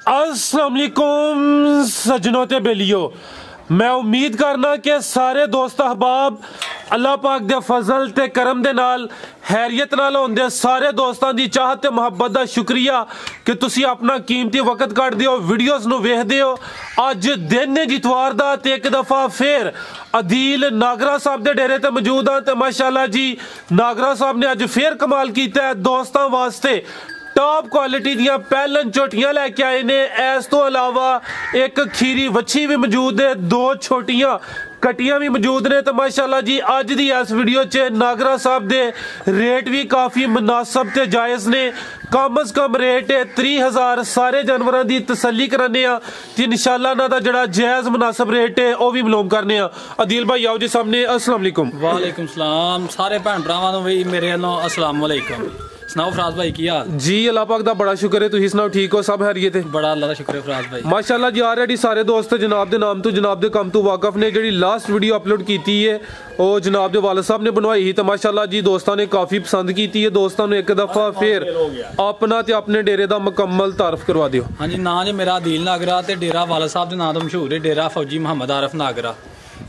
अस्सलाम वालेकुम सजनों ते बेलियो। मैं उम्मीद करना कि सारे दोस्त अहबाब अल्लाह पाक दे फजल ते करम दे नाल हैरियत नाल होंदे। सारे दोस्तां दी चाहत ते मुहब्बत दा शुक्रिया कि तुसी अपना कीमती वक्त कढदे हो, वीडियोस नू वेखदे हो। अज दिन है जितवार दा ते एक दफा फिर अदील नागरा साहब दे डेरे ते मौजूद हाँ। ते माशाल्लाह जी नागरा साहब ने अज फिर कमाल कीता है। दोस्तां वास्ते टॉप क्वालिटी दियां पैलन झोटियां लैके आए ने। इस तो अलावा एक खीरी वच्छी भी मौजूद है, दो छोटियां कटियां भी मौजूद ने। तो माशाल्लाह जी अज दी इस वीडियो च नागरा साहब दे रेट भी काफ़ी मुनासब ते जायज़ ने। कम अज कम रेट है 30,000। सारे जानवरों की तसल्ली कराने इंशाल्लाह ना दा जड़ा जायज़ मुनासब रेट है वह भी मालूम करने। अदील भाई आओ जी सामने। अस्सलाम वालेकुम। वालेकुम सलाम। सारे भैन भरावां भी मेरे वालों अस्सलाम वालेकुम। सुनाओ फराज भाई की हाल जी? अल्लाह पाक दा बड़ा शुक्र है, तुसीं सुनाओ ठीक हो? सब हैरियत है? बड़ा अल्लाह दा शुक्र है फराज भाई। माशाल्लाह जी ऑलरेडी सारे दोस्त जनाब दे नाम तो जनाब दे कम तो वाकफ ने। जी लास्ट वीडियो अपलोड की है वो जनाब दे वालिद साहब ने बनवाई ही। तो माशाल्लाह जी दोस्तों ने काफ़ी पसंद की है। दोस्तों ने एक दफ़ा फिर अपना ते अपने डेरे का मुकम्मल तारफ करवा दियो। हाँ जी, ना जी मेरा अदील नागरा ते डेरा वालिद साहब के नाम तो मशहूर है, डेरा फौजी मुहम्मद आरिफ नागरा।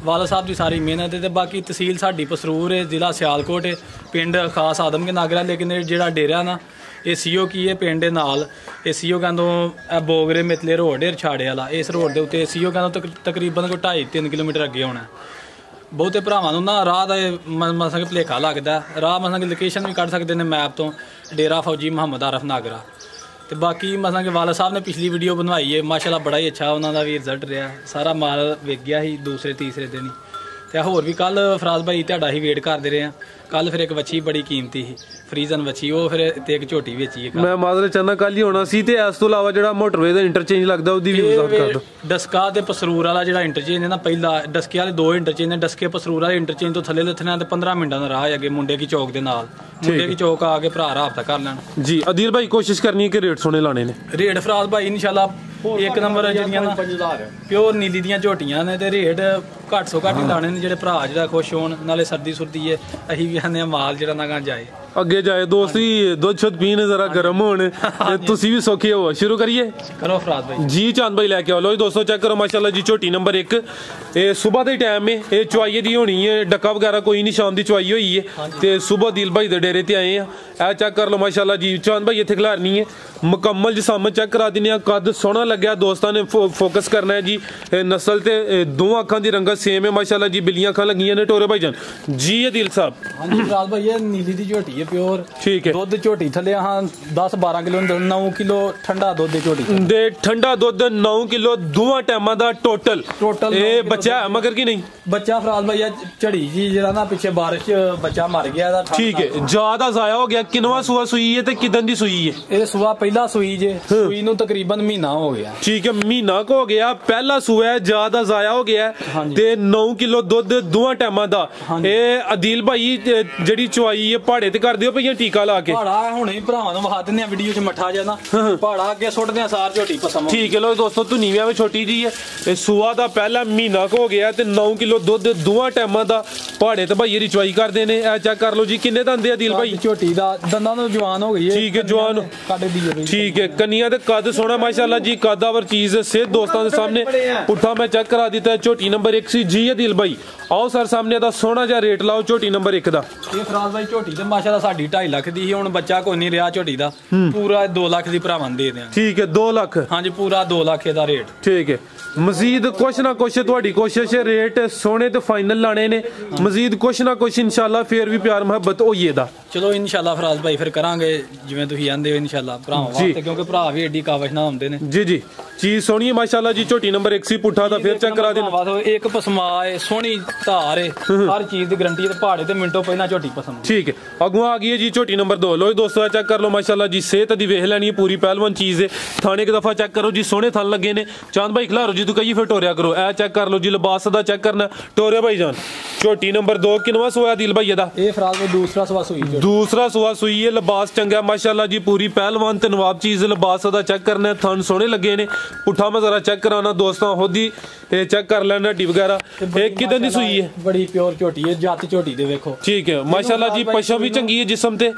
वालिद साहब की सारी मेहनत है। बाकी तहसील साडी पसरूर है, जिला सियालकोट है, पिंड खास आदम के नागरा। लेकिन जो डेरा ना ये सीओ की है पिंड नाल। ये सीओ कहते बोगरे मितले रोड है छाड़े वाला। इस रोड के उत्ते सीओ कहते तकरीबन कोई 2.5-3 किलोमीटर अगे होना। बहुते भरावां ना राह का मसा कि भुलेखा लगता। राह मसा कि लोकेशन भी कढ़ सकते हैं मैप तो, डेरा फौजी मुहम्मद आरिफ नागरा। तो बाकी मसा कि वालिद साहब ने पिछली वीडियो बनवाई है, माशाल्लाह बड़ा ही अच्छा उन्होंने भी रिजल्ट रहा। सारा माल विक गया ही दूसरे तीसरे दिन ही। तो होर भी कल फराज भाई तुहाडा ही वेट करते रहे हैं। कल फिर एक वच्छी बड़ी कीमती ही फ्रीजन वच्छी, वो फिर एक झोटी बेची है। मैं माजरे चाहना कल ही होना सी। ते इस तो इलावा जो मोटरवे का इंटरचेंज लगता उसकी भी वजाहत कर दो। डस्का ते पसरूर वाला जो इंटरचेंज है ना, पहला डस्के वाले 2 इंटरचेंज ने। डस्के पसरूर वाले इंटरचेंज तो थले लथना 15 मिनटों का राह अगे मुंडे की चौक के नाल। मुंडे की चौक आके भरा राबता कर लैन जी। अदील भाई कोशिश करनी है कि रेट सोने लाने ने। रेट फराज भाई इंशाल्लाह एक नंबर जड़ियां प्योर नीली दियां झोटियां ने। ते रेट घट सो घट ही लाने ने, जेडे भरा जेड़ा खुश होन। नाले सर्दी सुर्दी है, असीं भी आने माल जेड़ा ना जाए अगे जाए। दोस्ती दुध शुद्ध पीने जरा गर्म होने, तुसी भी सौखे हो। शुरू करिए करो फराज भाई जी। चांद भाई लैके आओ। लो दोस्तों चेक करो माशाल्लाह जी झोटी नंबर 1। ये सुबह के टाइम में ये चुआई दी होनी है, डक्का वगैरह कोई नहीं, शाम की चुआई हुई है। तो सुबह दिल भाई दे डेरे ते आए हैं। ए चेक कर लो माशाल्लाह जी। चांद भाई इतने खिलारनी है मुकम्मल जिसामत चेक करा देने। कद सोहना लग्या, दोस्तों ने फोकस करना है जी। नस्ल ते दो अखां की रंगत सेम है माशाल्लाह जी। बिल्लियां अखां लगियां ने टोरे भाईजान जी। दिल साहब हाँ जी फराज भाई ये नीली दी झोटी है प्योर, ठीक है। दुध झोटी थले 10-12 किलो 9 किलो ठंडा दुध झोटी दे। ठंडा दुध 9 किलो दोवां टाइमां दा टोटल ये बच्चा है मगर की नहीं? बच्चा फराज भाई झड़ी जी जरा ना पिछे बारिश बच्चा मर गया। ठीक है, ज्यादा जाया हो गया। किनवा सुआ सुई है ते किदन दी सुई है? ये सुआ पहला सुई जे, सुई नू तकरीबन महीना हो गया। ठीक है, महीना को हो गया। पहला सुआ है, ज्यादा जाया हो गया ते 9 किलो दुध दोवां टाइमां दा। ये अदील भाई जड़ी चुआई है पहाड़े ते कर दियो भैया टीका ला के। पहाड़ा हुणे ही भरावां नू वहा दिंदे वीडियो च मठा जा ना, पहाड़ा अगे सुट्टदे आ सार झोटी पसम। ठीक है लो दोस्तों धुनीविया में छोटी जी है। ये सुआ दा पहला महीना को हो गया ते 9 किलो दुध दोवां टाइमां दा पहाड़े ते भाई दी चुआई करदे ने। ए चेक कर लो जी किन्ने दंदे अदील भाई? झोटी दा दंदां तो जवान हो गई है। ठीक है जवान काटे दी। ठीक है, कन्निया ते कद सोना माशाल्लाह जी। कदावर चीज सेहत दोस्तों के सामने पुट्ठा मैं चेक करा दिता है। झोटी नंबर 1 सी जी अदील भाई। आओ सर सामने दा सोना जा रेट लाओ झोटी नंबर 1 दा। ये फराज भाई झोटी ते माशाल्लाह साडी 2.5 लाख दी ही। हुण बच्चा कोई नहीं रहा झोटी दा, पूरा 2 लाख दी भरावां दे दें। ठीक है 2 लाख। हाँ जी पूरा 2 लाख दा रेट। ठीक है, मजीद कुछ ना कुछ तुहाडी कोशिश है रेट सोने ते फाइनल लाने ने। मजीद कुछ ना कुछ इंशाल्लाह फिर भी प्यार मुहब्बत होइए दा। चलो इंशाल्लाह फराज भाई फिर करांगे जिवें तुसीं आंदे हो इंशाल्लाह भरावां वास्ते, क्योंकि भरा भी एडी कावश ना हुंदे ने। जी जी चीज सोहनी है माशाल्लाह जी। झोटी नंबर 1 सी पुट्ठा दा फिर चेक करा देना। एक पसमा है, सोहनी धार है, हर चीज दी गारंटी है। पहाड़े ते मिंटो पहला झोटी पसंद। ठीक है, अगुआ आ गई है जी झोटी नंबर 2। लो दोस्तों चेक कर लो माशाल्लाह जी। सेहत दी वेख लैनी है पूरी, पहलवान चीज है। थाने एक दफा चेक करो जी, सोहने थन लगे ने। चांद भाई खिलारो जी, तू कही फिर टोरिया करो। ए चेक कर लो जी, लिबास दा चेक करना टोरे भाई जान। झोटी नंबर 2 किनवा सुआ दिल भाई दा? ये फराज में दूसरा सुआ सुई। दूसरा सुआ सुई है। लिबास चंगा माशाल्लाह जी, पूरी पहलवान ते नवाब चीज। लिबास दा चेक करना, थन सोहने लगे ने। पुट्ठा मैं जरा चेक कराना दोस्तों, खुद ही चेक कर लेना हड्डी वगैरह। एक किदन दी सुई है? बड़ी प्योर झोटी है, जात झोटी दे वेखो। ठीक है माशाल्लाह जी, पशम भी चंगी है जिस्म ते।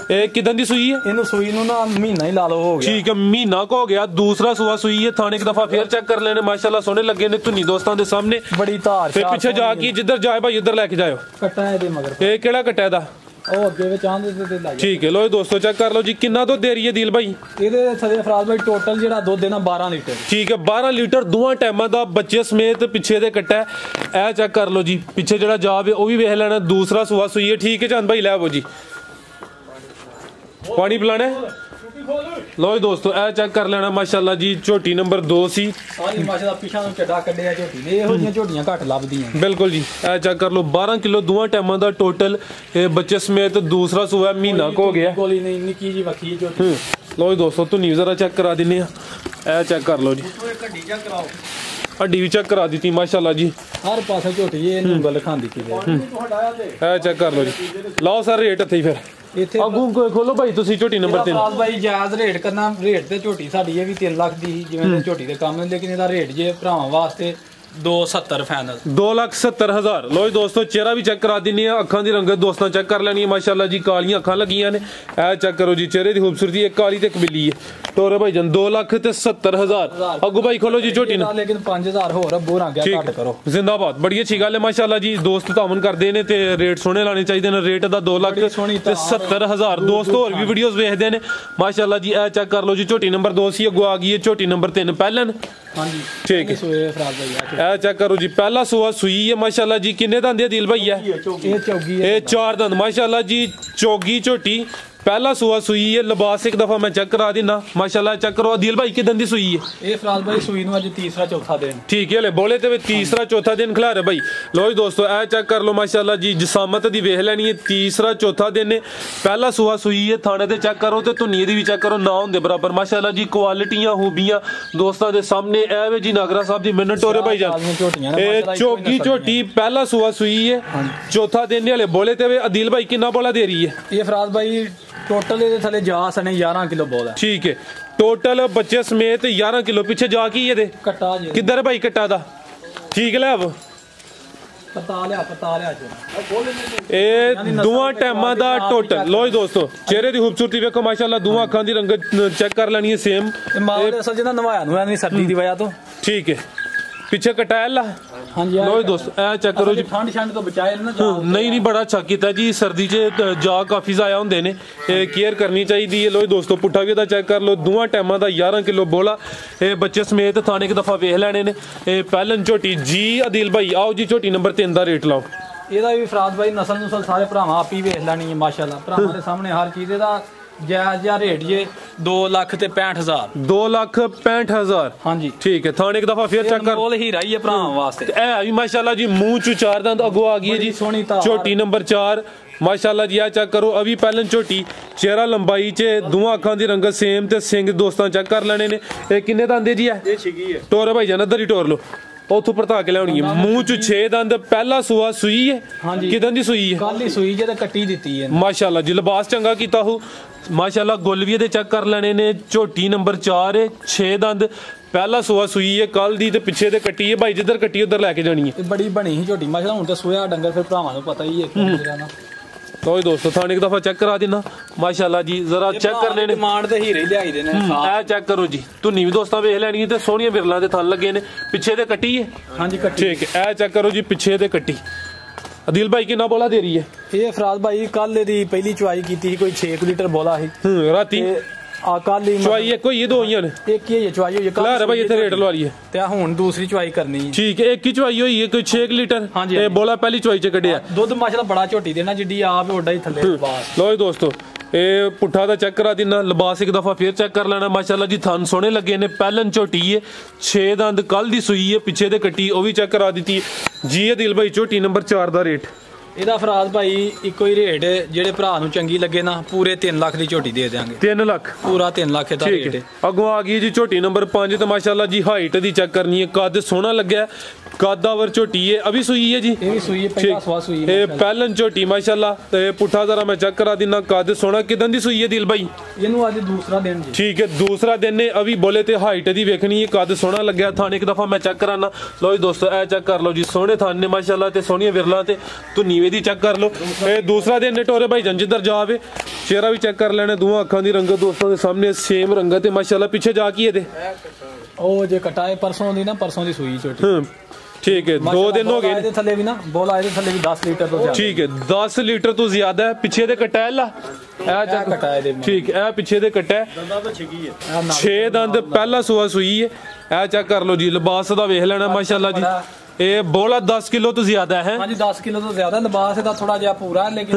ਇਹ ਕਿਦਾਂ ਦੀ ਸੂਈ ਹੈ? ਇਹਨੂੰ ਸੂਈ ਨੂੰ ਨਾ ਮਹੀਨਾ ਹੀ ਲਾ ਲਓ ਹੋ ਗਿਆ। ਠੀਕ ਹੈ, ਮਹੀਨਾ ਕੋ ਹੋ ਗਿਆ। ਦੂਸਰਾ ਸੂਆ ਸੂਈ ਹੈ। ਥਾਣੇ ਇੱਕ ਦਫਾ ਫੇਰ ਚੈੱਕ ਕਰ ਲੈਣੇ, ਮਾਸ਼ਾਅੱਲਾ ਸੋਹਣੇ ਲੱਗੇ ਨੇ ਧੁਨੀ ਦੋਸਤਾਂ ਦੇ ਸਾਹਮਣੇ। ਬੜੀ ਧਾਰ ਫਿਰ ਪਿੱਛੇ ਜਾ ਕੇ ਜਿੱਧਰ ਜਾਏ ਭਾਈ ਉਧਰ ਲੈ ਕੇ ਜਾਇਓ। ਕੱਟਾ ਇਹਦੇ ਮਗਰ ਇਹ ਕਿਹੜਾ ਕੱਟਾ ਇਹਦਾ? ਉਹ ਅੱਗੇ ਵਿੱਚ ਆਂਦੇ ਤੇ ਲੱਗ। ਠੀਕ ਹੈ, ਲੋ ਦੋਸਤੋ ਚੈੱਕ ਕਰ ਲਓ ਜੀ ਕਿੰਨਾ ਦੁੱਧ ਦੇ ਰਹੀ ਹੈ ਦਿਲ ਭਾਈ? ਇਹਦੇ ਥਲੇ ਫਰਾਜ਼ ਭਾਈ ਟੋਟਲ ਜਿਹੜਾ ਦੁੱਧ ਹੈ ਨਾ 12 ਲੀਟਰ। ਠੀਕ ਹੈ, 12 ਲੀਟਰ ਦੋਵਾਂ ਟਾਈਮਾਂ ਦਾ ਬੱਚੇ ਸਮੇਤ ਪਿੱਛੇ ਦੇ ਕੱਟਾ। ਇਹ ਚੈੱਕ ਕਰ ਲਓ ਜੀ, ਪਿੱਛੇ ਜਿਹੜਾ ਜਾਬ ਹੈ ਉਹ ਵੀ ਵੇਖ ਲੈਣਾ। ਦੂਸਰਾ ਸੂਆ ਸੂਈ ਹੈ। ਠੀਕ ਹੈ ਚੰਦ ਭਾਈ, ਲੈ ਆਵੋ ਜੀ ਪਾਣੀ ਪਿਲਾਣਾ। ਲੋ ਦੋਸਤੋ ਇਹ ਚੈੱਕ ਕਰ ਲੈਣਾ, ਮਾਸ਼ਾਅੱਲਾ ਜੀ ਝੋਟੀ ਨੰਬਰ 2 ਸੀ। ਸਾਰੀ ਮਾਸ਼ਾਅੱਲਾ ਪਿਛਾਂ ਨੂੰ ਚੱਡਾ ਕੱਢਿਆ ਝੋਟੀ ਨੇ। ਇਹੋ ਜਿਹੀਆਂ ਝੋਟੀਆਂ ਘੱਟ ਲੱਭਦੀਆਂ। ਬਿਲਕੁਲ ਜੀ, ਇਹ ਚੈੱਕ ਕਰ ਲਓ 12 ਕਿਲੋ ਦੋਵਾਂ ਟਾਈਮਾਂ ਦਾ ਟੋਟਲ। ਇਹ ਬੱਚੇ ਸਮੇਤ ਦੂਸਰਾ ਸੂਆ ਮਹੀਨਾ ਕੋ ਹੋ ਗਿਆ। ਕੋਲੀ ਨਹੀਂ ਨਿੱਕੀ ਜੀ ਵੱਖੀ ਝੋਟੀ। ਲੋ ਦੋਸਤੋ ਤੁਹਾਨੂੰ ਜ਼ਰਾ ਚੈੱਕ ਕਰਾ ਦਿੰਨੇ ਆ। ਇਹ ਚੈੱਕ ਕਰ ਲਓ ਜੀ, ਗੱਡੀ ਚੈੱਕ ਕਰਾਓ। ਹੱਡੀ ਵੀ ਚੈੱਕ ਕਰਾ ਦਿੱਤੀ ਮਾਸ਼ਾਅੱਲਾ ਜੀ। ਹਰ ਪਾਸੇ ਝੋਟੀ ਇਹਨੂੰ ਗੱਲ ਖਾਂਦੀ ਕੀ ਦੇ। ਇਹ ਚੈੱਕ ਕਰ ਲਓ ਜੀ। ਲਓ ਸਰ ਰੇਟ ਇੱਥੇ ਹੀ ਫਿਰ ਇੱਥੇ ਅੱਗੋਂ ਖੋਲੋ ਭਾਈ ਤੁਸੀਂ ਝੋਟੀ ਨੰਬਰ 3। ਫਰਾਜ਼ ਭਾਈ ਜਾਇਜ਼ ਰੇਟ ਕਰਨਾ। ਰੇਟ ਤੇ ਝੋਟੀ ਸਾਡੀ ਇਹ ਵੀ 3 ਲੱਖ ਦੀ ਸੀ ਜਿਵੇਂ ਦੇ ਝੋਟੀ ਦੇ ਕੰਮ, ਲੇਕਿਨ ਇਹਦਾ ਰੇਟ ਜੇ ਭਰਾਵਾਂ ਵਾਸਤੇ 270 ਫਾਈਨਲ। 2,70,000। ਲੋ ਜੀ ਦੋਸਤੋ ਚਿਹਰਾ ਵੀ ਚੈੱਕ ਕਰਾ ਦਿੰਨੀ ਆ। ਅੱਖਾਂ ਦੀ ਰੰਗਤ ਦੋਸਤਾਂ ਚੈੱਕ ਕਰ ਲੈਣੀ ਹੈ ਮਾਸ਼ਾਅੱਲਾ ਜੀ। ਕਾਲੀਆਂ ਅੱਖਾਂ ਲੱਗੀਆਂ ਨੇ। ਇਹ ਚੈੱਕ ਕਰੋ ਜੀ ਚਿਹਰੇ ਦੀ ਖੂਬਸੂਰਤੀ। ਇੱਕ ਕਾਲੀ ਤੇ ਇੱਕ ਬਿੱਲੀ ਹੈ। ਟੋਰੇ ਭਾਈ ਜਨ 2,70,000। ਅੱਗੋਂ ਭਾਈ ਖੋਲੋ ਜੀ ਝੋਟੀ ਨੂੰ। ਲੇਕਿਨ 5000 ਹੋਰ ਅੱਬੂ ਰੰਗਿਆ ਘੱਟ ਕਰੋ। ਜ਼ਿੰਦਾਬਾਦ, ਬੜੀ ਅੱਛੀ ਗੱਲ ਹੈ ਮਾਸ਼ਾਅੱਲਾ ਜੀ। ਦੋਸਤ ਤਾਮਨ ਕਰਦੇ ਨੇ ਤੇ ਰੇਟ ਸੋਹਣੇ ਲਾਣੇ ਚਾਹੀਦੇ ਨੇ। ਰੇਟ ਦਾ 2,70,000। ਦੋਸਤੋ ਹੋਰ ਵੀ ਵੀਡੀਓਜ਼ ਵੇਖਦੇ ਨੇ ਮਾਸ਼ਾਅੱਲਾ ਜੀ। ਇਹ ਚੈੱਕ ਕਰ ਲਓ ਜੀ ਝੋਟੀ ਨੰਬਰ 2 ਸੀ। ਅੱਗੋਂ ਆ ਗਈ ਹੈ ਝੋਟੀ ਨੰਬਰ 3 ਪਹਿਲਨ। ਹਾਂਜੀ ਠੀਕ ਹੈ, ਫਰਾਜ਼ ਭਾਈ ਇਹ ਚੈੱਕ ਕਰੋ ਜੀ ਪਹਿਲਾ ਸੂਆ ਸੂਈ ਹੈ ਮਾਸ਼ਾਅੱਲਾ ਜੀ। ਕਿੰਨੇ ਦੰਦ ਹੈ ਦਿਲ ਭਾਈ? ਹੈ ਇਹ ਚੌਗੀ ਹੈ। ਇਹ 4 ਦੰਦ ਮਾਸ਼ਾਅੱਲਾ ਜੀ। ਚੌਗੀ ਝੋਟੀ ਪਹਿਲਾ ਸੂਆ ਸੂਈ ਹੈ। ਲਿਬਾਸ ਇੱਕ ਦਫਾ ਮੈਂ ਚੈੱਕ ਕਰਾ ਦਿੰਨਾ ਮਾਸ਼ਾਅੱਲਾ। ਚੈੱਕ ਕਰੋ ਦਿਲ ਭਾਈ ਕਿਦਾਂ ਦੀ ਸੂਈ ਹੈ? ਇਹ ਫਰਾਜ਼ ਭਾਈ ਸੂਈ ਨੂੰ ਅੱਜ ਤੀਸਰਾ ਚੌਥਾ ਦਿਨ। ਠੀਕ ਹੈ, ਹਲੇ ਬੋਲੇ ਤੇ ਤੀਸਰਾ ਚੌਥਾ ਦਿਨ ਖਿਲਾ ਰਿਹਾ ਭਾਈ। ਲੋ ਜੀ ਦੋਸਤੋ ਇਹ ਚੈੱਕ ਕਰ ਲਓ ਮਾਸ਼ਾਅੱਲਾ ਜੀ। ਜਸਾਮਤ ਦੀ ਵੇਖ ਲੈਣੀ ਹੈ। ਤੀਸਰਾ ਚੌਥਾ ਦਿਨ ਨੇ। ਪਹਿਲਾ ਸੂਆ ਸੂਈ ਹੈ। ਥਾਣੇ ਤੇ ਚੈੱਕ ਕਰੋ ਤੇ ਧੁਨੀ ਦੀ ਵੀ ਚੈੱਕ ਕਰੋ, ਨਾ ਹੁੰਦੇ ਬਰਾਬਰ ਮਾਸ਼ਾਅੱਲਾ ਜੀ। ਕੁਆਲਿਟੀਆਂ ਖੂਬੀਆਂ ਦੋਸਤਾਂ ਦੇ ਸਾਹਮਣੇ। ਐਵੇਂ ਜੀ ਨਾਗਰਾ ਸਾਹਿਬ ਦੀ ਮਿੰਨਤ ਟੋਰੇ ਭਾਈ ਜਾਨ। ਇਹ ਚੌਗੀ ਝੋਟੀ ਪਹਿਲਾ ਸੂਆ ਸੂਈ ਹੈ। ਚੌਥਾ ਦਿਨ ਨੇ। ਹਲੇ ਬੋਲੇ ਤੇ ਅਦੀਲ ਭਾਈ ਕਿੰਨਾ ਬੋਲਾ ਦੇ ਰਹੀ ਹੈ? ਇਹ ਫਰਾਜ਼ ਭਾਈ ਟੋਟਲ ਇਹਦੇ ਥਲੇ ਜਾ ਸਣੇ 11 ਕਿਲੋ ਬੋਲ ਹੈ। ਠੀਕ ਹੈ, ਟੋਟਲ ਬੱਚੇ ਸਮੇਤ 11 ਕਿਲੋ। ਪਿੱਛੇ ਜਾ ਕੀ ਇਹਦੇ ਕੱਟਾ ਜੀ ਕਿੱਧਰ ਭਾਈ ਕੱਟਾ ਦਾ? ਠੀਕ ਲੈ ਆਵ ਪਤਾ ਲਿਆ ਇਹ ਦੋਵਾਂ ਟਾਈਮਾਂ ਦਾ ਟੋਟਲ। ਲੋ ਜੀ ਦੋਸਤੋ ਚਿਹਰੇ ਦੀ ਖੂਬਸੂਰਤੀ ਵੇਖੋ ਮਾਸ਼ਾਅੱਲਾ। ਦੋਵਾਂ ਅੱਖਾਂ ਦੀ ਰੰਗਤ ਚੈੱਕ ਕਰ ਲੈਣੀ ਹੈ ਸੇਮ। ਮਾਲ ਅਸਲ ਜਿਹਦਾ ਨਵਾਇਆ ਨੂੰ ਨਹੀਂ ਸਰਦੀ ਦੀ ਵਜ੍ਹਾ ਤੋਂ। ਠੀਕ ਹੈ, ਪਿੱਛੇ ਕਟਾਇਆ ਲਾ। ਹਾਂਜੀ ਲੋ ਜੀ ਦੋਸਤੋ ਇਹ ਚੈੱਕ ਕਰੋ ਜੀ। ਠੰਡ ਤੋਂ ਬਚਾਏ ਨਾ। ਨਹੀਂ ਬੜਾ ਅੱਛਾ ਕੀਤਾ ਜੀ। ਸਰਦੀ 'ਚ ਜਾ ਕਾਫੀ ਜ਼ਾਇਆ ਹੁੰਦੇ ਨੇ, ਇਹ ਕੇਅਰ ਕਰਨੀ ਚਾਹੀਦੀ ਹੈ। ਲੋ ਜੀ ਦੋਸਤੋ ਪੁੱਠਾ ਵੀ ਇਹਦਾ ਚੈੱਕ ਕਰ ਲਓ। ਦੋਵਾਂ ਟਾਈਮਾਂ ਦਾ 11 ਕਿਲੋ ਬੋਲਾ। ਇਹ ਬੱਚੇ ਸਮੇਤ ਥਾਣੇ ਇੱਕ ਦਫਾ ਵੇਖ ਲੈਣੇ ਨੇ। ਇਹ ਪਹਿਲਨ ਝੋਟੀ ਜੀ। ਅਦੀਲ ਭਾਈ ਆਓ ਜੀ ਝੋਟੀ ਨੰਬਰ 3 ਦਾ ਰੇਟ ਲਾਓ। ਇਹਦਾ ਵੀ ਫਰਾਜ਼ ਭਾਈ ਨਸਲ ਨੁਸਲ ਸਾਰੇ ਭਰਾਵਾਂ ਆਪ ਹੀ ਵੇਖ ਲੈਣੀ ਹੈ ਮਾਸ਼ਾਅੱਲਾ। ਭਰਾਵਾਂ ਦੇ ਸਾਹਮਣੇ ਹਰ ਚੀਜ਼ ਦਾ ਜਾਇਜ਼ ਜਿਹਾ ਰੇਟ ਜੇ 2,65,000। 2,65,000। ਹਾਂਜੀ ਠੀਕ ਹੈ, ਥਾਣੇ ਇੱਕ ਦਫਾ ਫੇਰ ਚੈੱਕ ਕਰ। ਬੋਲ ਹੀ ਰਹੀ ਹੈ ਭਰਾਵਾਂ ਵਾਸਤੇ। ਇਹ ਵੀ ਮਾਸ਼ਾਅੱਲਾ ਜੀ ਮੂੰਹ ਚ 4 ਦੰਦ ਅੱਗੋਂ ਆ ਗਈ ਹੈ ਜੀ। ਸੋਹਣੀ ਧਾਰ। ਝੋਟੀ ਨੰਬਰ 4 ਮਾਸ਼ਾਅੱਲਾ ਜੀ। ਆ ਚੈੱਕ ਕਰੋ ਅਭੀ ਪਹਿਲਨ ਝੋਟੀ। ਚਿਹਰਾ ਲੰਬਾਈ 'ਚ ਦੋਵਾਂ ਅੱਖਾਂ ਦੀ ਰੰਗਤ ਸੇਮ ਤੇ ਸਿੰਘ ਦੋਸਤਾਂ ਚੈੱਕ ਕਰ ਲੈਣੇ ਨੇ। ਇਹ ਕਿੰਨੇ ਦੰਦ ਹੈ ਜੀ? ਇਹ ਛਿਗੀ ਹੈ। ਟੋਰ ਭਾਈ ਜਾਨ ਇੱਧਰ ਹੀ ਟੋਰ ਲੋ। ਉੱਥੋਂ ਪਰਤਾ ਕੇ ਲਿਆਉਣੀ ਹੈ। ਮੂੰਹ ਚ 6 ਦੰਦ। ਪਹਿਲਾ ਸੂਆ ਸੂਈ ਹੈ। ਹਾਂਜੀ ਕਿਦਾਂ ਦੀ ਸੂਈ ਹੈ? ਕੱਲ ਹੀ ਸੂਈ ਜੇ ਤੇ ਕੱਟੀ ਦਿੱਤੀ ਹੈ ਮਾਸ਼ਾਅੱਲਾ ਜੀ। ਲਿਬਾਸ ਚੰਗਾ ਕੀਤਾ ਹੋ ਮਾਸ਼ਾਅੱਲਾ। ਗੁੱਲ ਵੀ ਇਹਦੇ ਚੈੱਕ ਕਰ ਲੈਣੇ ਨੇ। ਝੋਟੀ ਨੰਬਰ 4 ਹੈ। 6 ਦੰਦ। ਪਹਿਲਾ ਸੂਆ ਸੂਈ ਹੈ ਕੱਲ ਦੀ ਤੇ ਪਿੱਛੇ ਤੇ ਕੱਟੀ ਹੈ ਭਾਈ। ਜਿੱਧਰ ਕੱਟੀ ਉਧਰ ਲੈ ਕੇ ਜਾਣੀ ਹੈ। ਇਹ ਬੜੀ ਬਣੀ ਸੀ ਝੋਟੀ ਮਾਸ਼ਾਅੱਲਾ। ਹੁਣ ਤਾਂ ਸੋਇਆ ਡੰਗਰ ਫਿਰ ਭਰਾਵਾਂ ਨੂੰ ਪਤਾ ਹੀ ਹੈ। ਲੋ ਜੀ ਦੋਸਤੋ ਥਾਣੇ ਇੱਕ ਦਫਾ ਚੈੱਕ ਕਰਾ ਦੇਣਾ ਮਾਸ਼ਾਅੱਲਾ ਜੀ। ਜ਼ਰਾ ਚੈੱਕ ਕਰ ਲੈਣੇ। ਡਿਮਾਂਡ ਤੇ ਹੀਰੇ ਲਿਆਈ ਦੇ ਨੇ। ਇਹ ਚੈੱਕ ਕਰੋ ਜੀ। ਧੁਨੀ ਵੀ ਦੋਸਤਾਂ ਵੇਖ ਲੈਣੀ ਤੇ ਸੋਹਣੀਆਂ ਵਿਰਲਾਂ ਦੇ ਥਣ ਲੱਗੇ ਨੇ। ਪਿੱਛੇ ਤੇ ਕੱਟੀ ਹੈ। ਹਾਂਜੀ ਕੱਟੀ। ਠੀਕ ਹੈ, ਇਹ ਚੈੱਕ ਕਰੋ ਜੀ ਪਿੱਛੇ ਤੇ ਕੱਟੀ। ਅਦੀਲ ਭਾਈ ਕਿੰਨਾ ਬੋਲਾ ਦੇ ਰਹੀ ਹੈ? ਇਹ ਫਰਾਜ਼ ਭਾਈ ਕੱਲ ਇਹਦੀ ਪਹਿਲੀ ਚੁਆਈ ਕੀਤੀ ਸੀ। ਕੋਈ 6 ਲੀਟਰ ਬੋਲਾ ਸੀ ਰਾਤੀ। ਆ ਕੱਲ ਹੀ ਚੁਆਈ ਇੱਕ ਹੋਈ ਹੈ ਦੋ ਹੋਈਆਂ ਨੇ? ਇੱਕ ਹੀ ਚੁਆਈ ਹੋਈ ਹੈ ਕੱਲ। ਲੈ ਭਾਈ ਇੱਥੇ ਰੇਟ ਲਵਾ ਲਈਏ ਤੇ ਹੁਣ ਦੂਸਰੀ ਚੁਆਈ ਕਰਨੀ ਹੈ। ਠੀਕ ਹੈ, ਇੱਕ ਹੀ ਚੁਆਈ ਹੋਈ ਹੈ ਕੋਈ 6 ਲੀਟਰ ਤੇ ਬੋਲਾ ਪਹਿਲੀ ਚੁਆਈ 'ਚ ਕੱਢਿਆ। ਦੁੱਧ ਮਾਸ਼ਾਅੱਲਾ ਬੜਾ ਝੋਟੀ ਦੇਣਾ ਜਿੱਡੀ ਆਪ ਓਡਾ ਹੀ ਥੱਲੇ। ਲੋ ਜੀ ਦੋਸਤੋ ਇਹ ਪੁੱਠਾ ਦਾ ਚੈੱਕ ਕਰਾ ਦਿੰਨਾ। ਲਿਬਾਸ ਇੱਕ ਦਫਾ ਫੇਰ ਚੈੱਕ ਕਰ ਲੈਣਾ ਮਾਸ਼ਾਅੱਲਾ ਜੀ। ਥਣ ਸੋਹਣੇ ਲੱਗੇ ਨੇ। ਪਹਿਲਨ ਝੋਟੀ ਹੈ। 6 ਦੰਦ ਕੱਲ ਦੀ ਸੂਈ ਹੈ। ਪਿੱਛੇ ਤੇ ਕੱਟੀ ਉਹ ਵੀ ਚੈੱਕ ਕਰਾ ਦਿੱਤੀ ਜੀ। ਅਦੀਲ ਭਾਈ ਝੋਟੀ ਨੰਬਰ 4 ਦਾ ਰੇਟ? ਇਹਦਾ ਫਰਾਜ਼ ਭਾਈ ਇੱਕੋ ਹੀ ਰੇਟ। ਜਿਹੜੇ ਭਰਾ ਨੂੰ ਚੰਗੀ ਲੱਗੇ ਨਾ ਪੂਰੇ 3 ਲੱਖ ਦੀ ਝੋਟੀ ਦੇ ਦਿਆਂਗੇ। 3 ਲੱਖ ਪੂਰਾ 3 ਲੱਖ ਦਾ ਰੇਟ ਹੈ। ਅੱਗੋਂ ਆ ਗਈ ਜੀ ਝੋਟੀ ਨੰਬਰ 5 ਤੇ ਮਾਸ਼ਾਅੱਲਾ ਜੀ ਹਾਈਟ ਦੀ ਚੈੱਕ ਕਰਨੀ ਹੈ। ਕੱਦ ਸੋਹਣਾ ਲੱਗਿਆ। कादावर झोटी है, अभी सुई है जी, ये भी सुई है, पहला सवा सुई है पहलन झोटी माशाल्लाह। ते पुठा जरा मैं चेक करा देना, कद सोना किदन दी सुई है दिल भाई? ਇਹਨੂੰ ਅੱਜ दूसरा दिन जी। ठीक है, दूसरा दिन ने अभी बोले ते हाइट दी वेखनी है, कद सोना लग्या थाने एक दफा मैं चेक कराना। लो जी दोस्तों ए चेक कर लो जी, सोने थाने माशाल्लाह ते सोनिया विरला ते तू नीवे दी चेक कर लो। दूसरा दिन ने टोरे भाई जन जिधर जावे चेहरा भी चेक कर लेना, दोवां अखां दी रंगत दोस्तों के सामने सेम रंगत है माशाल्लाह। पीछे जा की है ਉਹ ਜੇ ਕਟਾਏ ਪਰਸੋਂ ਦੀ ਨਾ, ਪਰਸੋਂ ਦੀ ਸੂਈ ਛੋਟੀ। ठीक है, 2 दिन हो गए ਇਹਦੇ ਥੱਲੇ ਵੀ ਨਾ ਬੋਲ ਆਏ ਦੇ ਥੱਲੇ ਵੀ 10 ਲੀਟਰ ਤੋਂ ਜ਼ਿਆਦਾ। ठीक है, 10 लीटर तो ज्यादा है। पीछे दे कटायला ਇਹ ਕਟਾਏ ਦੇ ठीक है, पिछे दे कटा है 6 दंद पहला सुआ सुई है। ए चेक कर लो जी, लिबास दा वेख लेना माशाल्लाह जी। ये बोला 10 किलो तो ज्यादा है। हाँ जी 10 किलो तो ज्यादा, लिबास ਦਾ थोड़ा ਜਿਹਾ पूरा है, लेकिन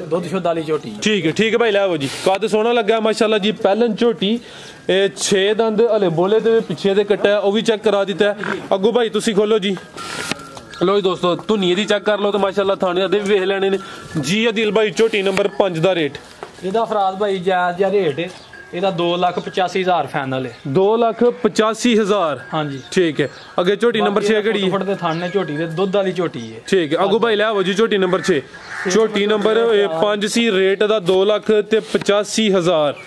दुध शुद्ध वाली झोटी है। ठीक है भाई लै वो जी, कद सोना लगा माशाल्लाह जी। पहलन झोटी 6 दंद हले बोले ते पिछे दे कट्टा है, वो भी चेक करा दिता है। अगो भाई तुसी खोलो जी। लो जी दोस्तों धुनिए दी चेक कर लो तो माशाल्लाह थाने दे वेख लेने ने जी। अदिल भाई झोटी नंबर 5 दा रेट ਇਹਦਾ ਫਰਾਜ਼ ਭਾਈ ਜਾਇਜ਼ ਜਿਹਾ ਰੇਟ ਹੈ, ਇਹਦਾ 2,85,000 फाइनल है। 2,85,000 हाँ जी ठीक है। अगे झोटी नंबर 6 केड़ी है? फुट थाने झोटी दे दुध वाली झोटी है। ठीक है, अगो भाई लै वो जी झोटी नंबर 6, झोटी नंबर 5 सी, रेट दा 2,85,000।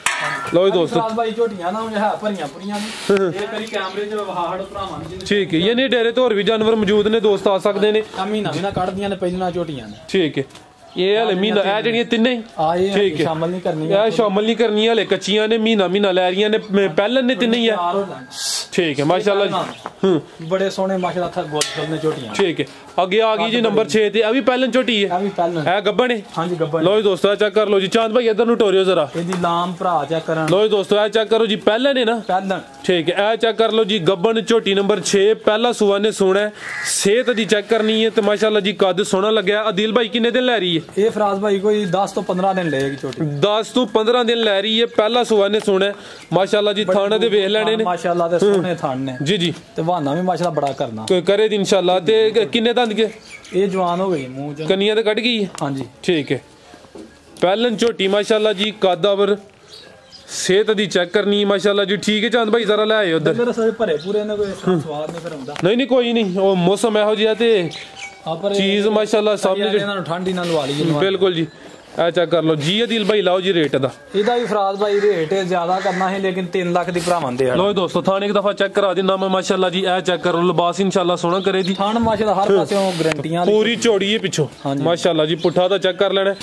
लो जी दोस्तों भाई झोटियां ना है भरियां पुरियां ने, ये करी कैमरे च वहाड़ भरावां ने। ठीक है, ये नहीं डेरे तो और भी जानवर मौजूद ने दोस्त आ सकते ने। महीना कढ़दियां ने पहिलां झोटियां ने। ठीक है, ये हले महीना ए जड़ियां तिन्ने ठीक है, शामिल नहीं करनी है, शामिल नहीं करनी हले कच्चियां ने, महीना लै रही ने, पहलन ने तिन्ने ही है। ठीक है माशाल्लाह, बड़े सोने माशाल्लाह था गोल ने झोटियां। ठीक है, आगे आ गई जी नंबर 6 ते अभी पहलन झोटी है, अभी पहलन है गब्बन है। हां जी गब्बन। लो जी दोस्तों चेक कर लो जी, चांद भाई इधर नु टोरियो जरा, एदी लाम भरा चेक करन। लो जी दोस्तों ए चेक करो जी, पहलन है ना पहलन। ठीक है, ए चेक कर लो जी, गब्बन झोटी नंबर 6 पहला सुआ ने सोना है, सेहत दी चेक करनी है ते माशाल्लाह जी कद सोना लग्या। अदिल भाई किन्ने दिन लै रही है? ये फराज भाई कोई 10 तो 15 दिन लेगी छोटी, 10 तो 15 दिन लै रही है, पहला सुआ ने सोना है माशाल्लाह जी। थाने दे वेख लेने ने माशाल्लाह दे सोने थान ने जी जी, ते बहाना भी माशाल्लाह बड़ा करना करे दी इंशाल्लाह। ते किन्ने दंद के? ये जवान हो गई, मुंह च कनिया ते कट गई है। हां जी ठीक है, पहलन झोटी माशाल्लाह जी, कादावर सेहत दी चेक करनी माशाल्लाह जी। ठीक है चांद भाई जरा ले आए उधर, मेरे सारे भरे पूरे ने, कोई स्वाद नहीं फिर आंदा। नहीं कोई नहीं, वो मौसम एहो जिहा ते चीज माशाल्लाह सामने ਇਹਨਾਂ ਨੂੰ ਠੰਡੀ ਨਾਲ ਲਵਾ ਲਈ। बिल्कुल जी, ए चेक कर लो जी। अदिल भाई लाओ जी रेट दा, ਇਹਦਾ ਵੀ ਫਰਾਜ਼ ਭਾਈ ਰੇਟ ਜ਼ਿਆਦਾ ਕਰਨਾ ਹੈ, लेकिन 3 लाख ਦੀ ਭਰਾਵਾਂ ਦੇ। लो दोस्तों थाने एक दफा चेक करा देना मैं माशाल्लाह जी। ए चेक करो, लिबास इंशाल्लाह सोना करे दी, थान माशाल्लाह हर पासेों गारंटियां पूरी चौड़ी है पिछो माशाल्लाह जी। पुठा दा चेक कर लेना,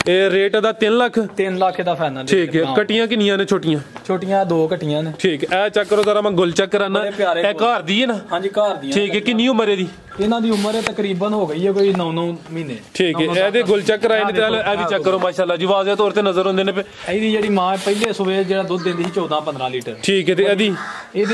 ए रेट दा 3 लाख। 3 लाख ਦਾ फाइनल। ठीक है, कटियां किनियां ने छोटियां? छोटियां 2 कटियां ने। ठीक है, ए चेक करो जरा मैं गुल चेक कराना, ए घर दी है ना? हां जी घर दी। ठीक है, किन्नी उम्र है दी? ਇਹਨਾਂ ਦੀ ਉਮਰ ਤਕਰੀਬਨ ਹੋ ਗਈ ਹੈ ਕੋਈ 9 ਮਹੀਨੇ। ठीक है, ਇਹਦੇ ਗੁਲ ਚੱਕ ਕਰਾਏ ਨੇ ਤੇ ਇਹ ਵੀ ਚੈੱਕ ਕਰੋ ਮਾਸ਼ਾਅੱਲਾ ਜੀ, ਵਾਜ਼ਿਹ ਤੌਰ ਤੇ ਨਜ਼ਰ ਆਉਂਦੇ ਨੇ। ਇਹਦੀ ਜਿਹੜੀ ਮਾਂ ਪਹਿਲੇ ਸੂਏ ਜਿਹੜਾ ਦੁੱਧ ਦਿੰਦੀ ਸੀ 14-15 ਲੀਟਰ। ਠੀਕ ਹੈ, ਤੇ ਇਹਦੀ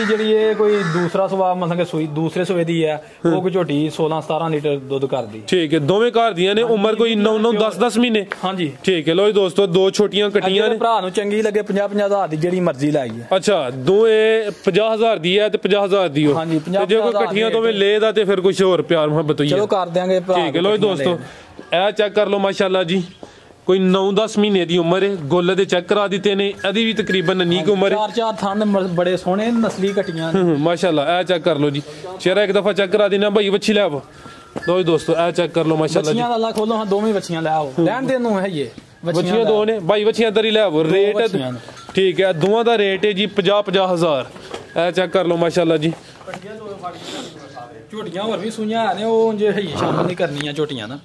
ਜਿਹੜੀ ਇਹ ਕੋਈ ਦੂਸਰਾ ਸੂਆ ਮਤਲਬ ਕਿ ਸੂਈ ਦੂਸਰੇ ਸੂਏ ਦੀ ਹੈ, ਉਹ ਕੋਈ ਝੋਟੀ 16-17 ਲੀਟਰ ਦੁੱਧ ਕਰਦੀ। ਠੀਕ ਹੈ, ਦੋਵੇਂ ਘਰ ਦੀਆਂ ਨੇ, ਉਮਰ ਕੋਈ 9-9 10-10 ਮਹੀਨੇ। ਹਾਂਜੀ ਠੀਕ ਹੈ। ਲੋ ਜੀ ਦੋਸਤੋ, 2 ਛੋਟੀਆਂ ਕੱਟੀਆਂ ਨੇ, ਭਰਾ ਨੂੰ ਚੰਗੀ ਲੱਗੇ 50-50 ਹਜ਼ਾਰ ਦੀ ਜਿਹੜੀ ਮਰਜ਼ੀ ਲਾਈ ਹੈ। ਅੱਛਾ, ਦੋਏ 50,000 ਦੀ ਹੈ ਤੇ 50,000 ਦੀ ਹੋ। ਹਾਂਜੀ, ਜੇ ਕੋਈ ਇਕੱਠੀਆਂ ਦੋਵੇਂ ਲੈ ਦਾ ਤੇ ਫਿਰ ਕੁਝ ਹੋਰ ਪਿਆਰ ਮੁਹੱਬਤ ਹੋਈ ਚਲੋ ਕਰ ਦਿਆਂਗੇ ਭਰਾ। ਠੀਕ ਹੈ, ਲੋ ਜੀ ਦੋਸਤੋ ਇਹ ਚੈੱਕ ਕਰ ਲਓ ਮਾਸ਼ਾਅੱਲਾ ਜੀ, ਕੋਈ 9-10 ਮਹੀਨੇ ਦੀ ਉਮਰ ਹੈ, ਗੁੱਲ ਦੇ ਚੈੱਕ ਕਰਾ ਦਿੱਤੇ ਨੇ, ਇਹਦੀ ਵੀ ਤਕਰੀਬਨ ਨੀਕ ਉਮਰ ਹੈ। 4-4 ਥਣ ਬੜੇ ਸੋਹਣੇ ਨਸਲੀ ਕੱਟੀਆਂ ਨੇ ਮਾਸ਼ਾਅੱਲਾ। ਇਹ ਚੈੱਕ ਕਰ ਲਓ ਜੀ, ਚਿਹਰਾ ਇੱਕ ਦਫਾ ਚੈੱਕ ਕਰਾ ਦੇਣਾ ਭਾਈ, ਵੱਛੀ ਲੈ ਆਵੋ। ਲੋ ਜੀ ਦੋਸਤੋ ਇਹ ਚੈੱਕ ਕਰ ਲਓ ਮਾਸ਼ਾਅੱਲਾ ਜੀ। ਬੱਚੀਆਂ ਦਾ ਅੱਲਾ ਖੋਲੋ, ਹਾਂ ਦੋਵੇਂ ਬੱਚੀਆਂ ਲੈ ਆਓ, ਲੈਣ ਦੇ ਨੂੰ ਹੈ ਇਹ ਬੱਚੀਆਂ ਦੋ ਨੇ ਭਾਈ, ਬੱਚੀਆਂ ਦਰ ਹੀ ਲੈ ਆਵੋ। ਰੇਟ ਠੀਕ ਹੈ, ਦੋਵਾਂ ਦਾ ਰੇਟ ਹੈ ਜੀ 50-50 ਹਜ਼ਾਰ। ਇਹ ਚੈੱਕ ਕਰ ਲਓ ਮਾਸ਼ਾਅੱਲਾ ਜੀ। ਝੋਟੀਆਂ ਹੋਰ ਵੀ ਸੂਈਆਂ ਨੇ, ਉਹ ਜੇ ਹੈ ਸ਼ਾਮਲ ਨਹੀਂ ਕਰਨੀਆਂ ਝੋਟੀਆਂ ਨਾ,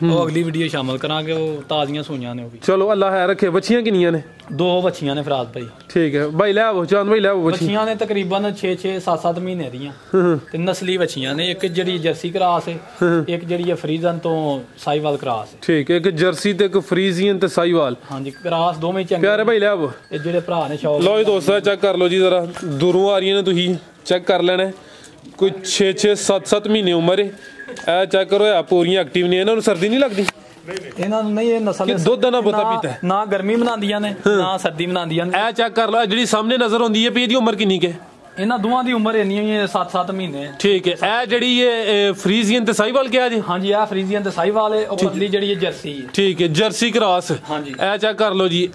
ਉਹ ਅਗਲੀ ਵੀਡੀਓ ਸ਼ਾਮਲ ਕਰਾਂਗੇ, ਉਹ ਤਾਜ਼ੀਆਂ ਸੂਈਆਂ ਨੇ ਉਹ ਵੀ। ਚਲੋ ਅੱਲਾ ਹੈ ਰੱਖੇ। ਬੱਚੀਆਂ ਕਿੰਨੀਆਂ ਨੇ? 2 ਬੱਚੀਆਂ ਨੇ ਫਰਾਜ਼ ਭਾਈ। ਠੀਕ ਹੈ ਭਾਈ, ਲੈ ਆਵੋ ਚਾਂਦ ਭਾਈ, ਲੈ ਆਵੋ। ਬੱਚੀਆਂ ਨੇ ਤਕਰੀਬਨ 6-6 7-7 ਮਹੀਨੇ ਦੀਆਂ ਤੇ ਨਸਲੀ ਬੱਚੀਆਂ ਨੇ, ਇੱਕ ਜਿਹੜੀ ਜਰਸੀ ਕਰਾਸ ਹੈ, ਇੱਕ ਜਿਹੜੀ ਹੈ ਫਰੀਜ਼ਨ ਤੋਂ ਸਾਈਵਾਲ ਕਰਾਸ ਹੈ। ਠੀਕ ਹੈ, ਇੱਕ ਜਰਸੀ ਤੇ ਇੱਕ ਫਰੀਜ਼ੀਅਨ ਤੇ ਸਾਈਵਾਲ। ਹਾਂਜੀ ਕਰਾਸ ਦੋਵੇਂ ਚੰਗੇ ਪਿਆਰੇ ਭਾਈ, ਲੈ ਆਵੋ। ਇਹ ਜਿਹੜੇ ਭਰਾ ਨੇ ਸ਼ੌਕ। ਲਓ ਜੀ ਦੋਸਤੋ ਚੈੱਕ ਕਰ ਲਓ ਜੀ, ਜ਼ਰਾ ਦੂਰੋਂ ਆ ਰਹੀਆਂ ਨੇ, ਤੁਸੀਂ ਚੈੱਕ ਕਰ ਲੈਣਾ, ਕੋਈ 6-6 7-7 ਮਹੀਨੇ ਉਮਰ ਹੈ। ਇਹ ਚੈੱਕ ਕਰੋ, ਇਹ ਪੂਰੀਆਂ ਐਕਟਿਵ ਨੇ, ਇਹਨਾਂ ਨੂੰ ਸਰਦੀ ਨਹੀਂ ਲੱਗਦੀ। ਇਹਨਾਂ ਨੂੰ ਨਹੀਂ, ਇਹ ਨਸਲ ਦੁੱਧ ਨਾ ਬੋਤਾ ਪੀਤਾ ਨਾ ਗਰਮੀ ਬਣਾਉਂਦੀਆਂ ਨੇ ਨਾ ਸਰਦੀ ਬਣਾਉਂਦੀਆਂ ਨੇ। ਇਹ ਚੈੱਕ ਕਰ ਲਓ, ਜਿਹੜੀ ਸਾਹਮਣੇ ਨਜ਼ਰ ਆਉਂਦੀ ਹੈ ਵੀ ਇਹਦੀ ਉਮਰ ਕਿੰਨੀ ਹੈ? ਇਹਨਾਂ ਦੋਵਾਂ ਦੀ ਉਮਰ ਇੰਨੀ ਹੀ ਹੈ 7-7 ਮਹੀਨੇ। ਠੀਕ ਹੈ, ਇਹ ਜਿਹੜੀ ਹੈ ਫਰੀਜ਼ੀਅਨ ਤੇ ਸਾਈਵਾਲ ਕਿਹਾ ਜੀ? ਹਾਂਜੀ, ਇਹ ਫਰੀਜ਼ੀਅਨ ਤੇ ਸਾਈਵਾਲ ਹੈ, ਉਹ ਪਤਲੀ ਜਿਹੜੀ ਹੈ ਜਰਸੀ ਹੈ। ਠੀਕ ਹੈ, ਜਰਸੀ ਕ੍ਰਾਸ। ਹਾਂਜੀ, ਇਹ ਚੈੱਕ ਕਰ ਲਓ ਜੀ,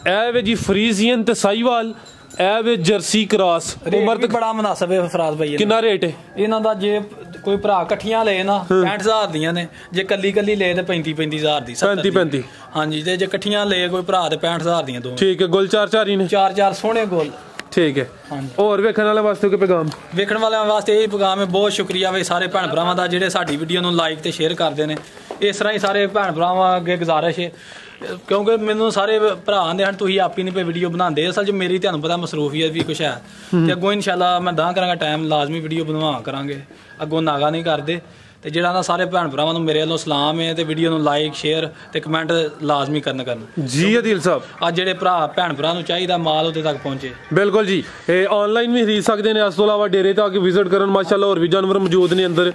ਇਹ ਵੇ ਜੀ ਫਰੀਜ਼ੀਅਨ ਤੇ ਸਾਈਵਾਲ, ਇਹ ਵੇ ਜਰਸੀ ਕ੍ਰਾਸ ਉਮਰ ਤੇ ਬੜਾ ਮੁਨਾਸਬ ਹੈ ਫਰਾਜ਼ ਭਾਈ। ਕਿੰਨਾ ਰੇਟ ਹੈ ਇਹਨਾਂ ਦਾ? ਜੇ ਕੋਈ ਭਰਾ ਇਕੱਠੀਆਂ ਲਏ ਨਾ 65000 ਦੀਆਂ ਨੇ, ਜੇ ਕੱਲੀ ਲਏ ਤੇ 35,000 ਦੀ 35 ਹਾਂਜੀ। ਤੇ ਜੇ ਇਕੱਠੀਆਂ ਲਏ ਕੋਈ ਭਰਾ ਤੇ 65000 ਦੀਆਂ ਦੋ। ਠੀਕ ਹੈ। ਗੁੱਲ ਚਾਰ ਹੀ ਨੇ? ਚਾਰ ਸੋਹਣੇ ਗੁੱਲ। ਠੀਕ ਹੈ। ਹੋਰ ਵੇਖਣ ਵਾਲੇ ਵਾਸਤੇ ਕੋਈ ਪੈਗਾਮ? ਵੇਖਣ ਵਾਲਿਆਂ ਵਾਸਤੇ ਇਹ ਪੈਗਾਮ ਹੈ, ਬਹੁਤ ਸ਼ੁਕਰੀਆ ਵੇ ਸਾਰੇ ਭੈਣ ਭਰਾਵਾਂ ਦਾ ਜਿਹੜੇ ਸਾਡੀ ਵੀਡੀਓ ਨੂੰ ਲਾਈਕ ਤੇ ਸ਼ੇਅਰ ਕਰਦੇ ਨੇ। ਇਸ ਤਰ੍ਹਾਂ ਹੀ ਸਾਰੇ ਭੈਣ ਭਰਾਵਾਂ ਅੱਗੇ ਗੁਜ਼ਾਰਿਸ਼ ਹੈ, ਕਿਉਂਕਿ ਮੈਨੂੰ ਸਾਰੇ ਭਰਾ ਆਂਦੇ ਹਨ ਤੁਸੀਂ ਆਪ ਹੀ ਨਹੀਂ ਪਏ ਵੀਡੀਓ ਬਣਾਉਂਦੇ। ਅਸਲ 'ਚ ਮੇਰੀ ਤੁਹਾਨੂੰ ਪਤਾ ਮਸਰੂਫੀਅਤ ਵੀ ਕੁਛ ਹੈ, ਤੇ ਅੱਗੋਂ ਇਨਸ਼ਾਅੱਲਾ ਮੈਂ ਦਾਂ ਕਰਾਂਗਾ ਟਾਈਮ ਲਾਜ਼ਮੀ ਵੀਡੀਓ ਬਣਵਾ ਕਰਾਂਗੇ, ਅੱਗੋਂ ਨਾਗਾ ਨਹੀਂ ਕਰਦੇ। ਤੇ ਜਿਹੜਾ ਨਾ ਸਾਰੇ ਭੈਣ ਭਰਾਵਾਂ ਨੂੰ ਮੇਰੇ ਵੱਲੋਂ ਸਲਾਮ ਹੈ, ਤੇ ਵੀਡੀਓ ਨੂੰ ਲਾਈਕ ਸ਼ੇਅਰ ਤੇ ਕਮੈਂਟ ਲਾਜ਼ਮੀ ਕਰਨ ਜੀ। ਅਦੀਲ ਸਾਹਿਬ ਆ ਜਿਹੜੇ ਭੈਣ ਭਰਾ ਨੂੰ ਚਾਹੀਦਾ ਮਾਲ ਉਹਦੇ ਤੱਕ ਪਹੁੰਚੇ। ਬਿਲਕੁਲ ਜੀ। ਇਹ ਆਨਲਾਈਨ ਵੀ ਖਰੀਦ ਸਕਦੇ ਨੇ, ਇਸ ਤੋਂ ਇਲਾਵਾ ਡੇਰੇ ਤੇ ਆ ਕੇ ਵਿਜ਼ਿਟ ਕਰਨ। ਮਾਸ਼ਾਅੱਲਾ ਹੋਰ ਵੀ ਜਾਨਵਰ ਮੌਜੂਦ ਨੇ ਅੰਦਰ।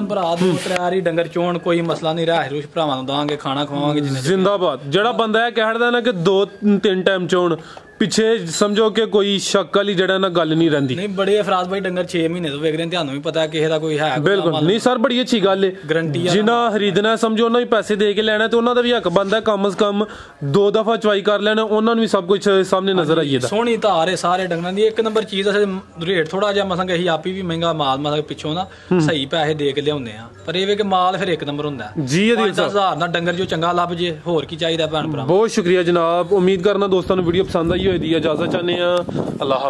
ਭਰਾ ਦੋ ਤਿਆਰ ਹੀ ਡੰਗਰ ਚੋਣ, ਕੋਈ ਮਸਲਾ ਨਹੀਂ। ਰਹਿ ਰੂਸ਼ ਭਰਾਵਾਂ ਨੂੰ ਦਾਂਗੇ, ਖਾਣਾ ਖਵਾਵਾਂਗੇ ਜ਼ਿੰਦਾਬਾਦ। ਜਿਹੜਾ ਬੰਦਾ ਇਹ ਕਹਿਦਾ ਨਾ ਕਿ 2-3 ਟਾਈਮ ਚੋਣ, ਪਿੱਛੇ ਸਮਝੋ ਕਿ ਕੋਈ ਸ਼ੱਕ ਵਾਲੀ ਜਿਹੜਾ ਨਾ ਗੱਲ ਨਹੀਂ ਰਹਿੰਦੀ। ਨਹੀਂ ਬੜੇ ਅਫਰਾਜ਼ ਭਾਈ ਡੰਗਰ 6 ਮਹੀਨੇ ਤੋਂ ਵੇਖ ਰਹੇ, ਤੁਹਾਨੂੰ ਵੀ ਪਤਾ ਕਿਸੇ ਦਾ ਕੋਈ ਹੈ। ਬਿਲਕੁਲ ਨਹੀਂ ਸਰ, ਬੜੀ ਅੱਛੀ ਗੱਲ ਹੈ। ਗਰੰਟੀ ਜਿਨ੍ਹਾਂ ਖਰੀਦਣਾ ਸਮਝੋ ਉਹਨਾਂ ਵੀ ਪੈਸੇ ਦੇ ਕੇ ਲੈਣਾ, ਤੇ ਉਹਨਾਂ ਦਾ ਵੀ ਹੱਕ ਬਣਦਾ ਕਮ ਸੇ ਕਮ 2 ਦਫਾ ਚਵਾਈ ਕਰ ਲੈਣਾ, ਉਹਨਾਂ ਨੂੰ ਵੀ ਸਭ ਕੁਝ ਸਾਹਮਣੇ ਨਜ਼ਰ ਆਈਏ। ਸੋਹਣੀ ਧਾਰ ਹੈ ਸਾਰੇ ਡੰਗਰਾਂ ਦੀ, ਇੱਕ ਨੰਬਰ ਚੀਜ਼। ਰੇਟ ਥੋੜਾ ਜਿਹਾ ਮਸਾਂ ਅਸੀਂ ਆਪੀ ਵੀ ਮਹਿੰਗਾ ਮਾਲ ਮਸਾਂ ਪਿੱਛੋਂ ਨਾ ਸਹੀ ਪੈਸੇ ਦੇ ਕੇ ਲਿਆਉਂਦੇ ਆ, ਪਰ ਇਹ ਵੇ ਕਿ ਮਾਲ ਫਿਰ ਇੱਕ ਨੰਬਰ ਹੁੰਦਾ ਜੀ। 10,000 ਦਾ ਡੰਗਰ ਜੋ ਚੰਗਾ ਲੱਭ ਜੇ, ਹੋਰ ਕੀ ਚਾਹੀਦਾ ਭੈਣ ਭਰਾ। ਬਹੁਤ ਸ਼ੁਕਰੀਆ ਜਨਾਬ। ਉਮੀਦ ਕਰਨਾ ਦੋਸਤਾਂ ਨੂੰ ਵੀਡੀਓ ਪਸੰਦ ਆਈ ਹੋਏਗੀ। ਇਜਾਜ਼ਤ ਚਾਹੁੰਦੇ ਆ। ਅੱਲਾਹ ਹਾਫਿਜ਼।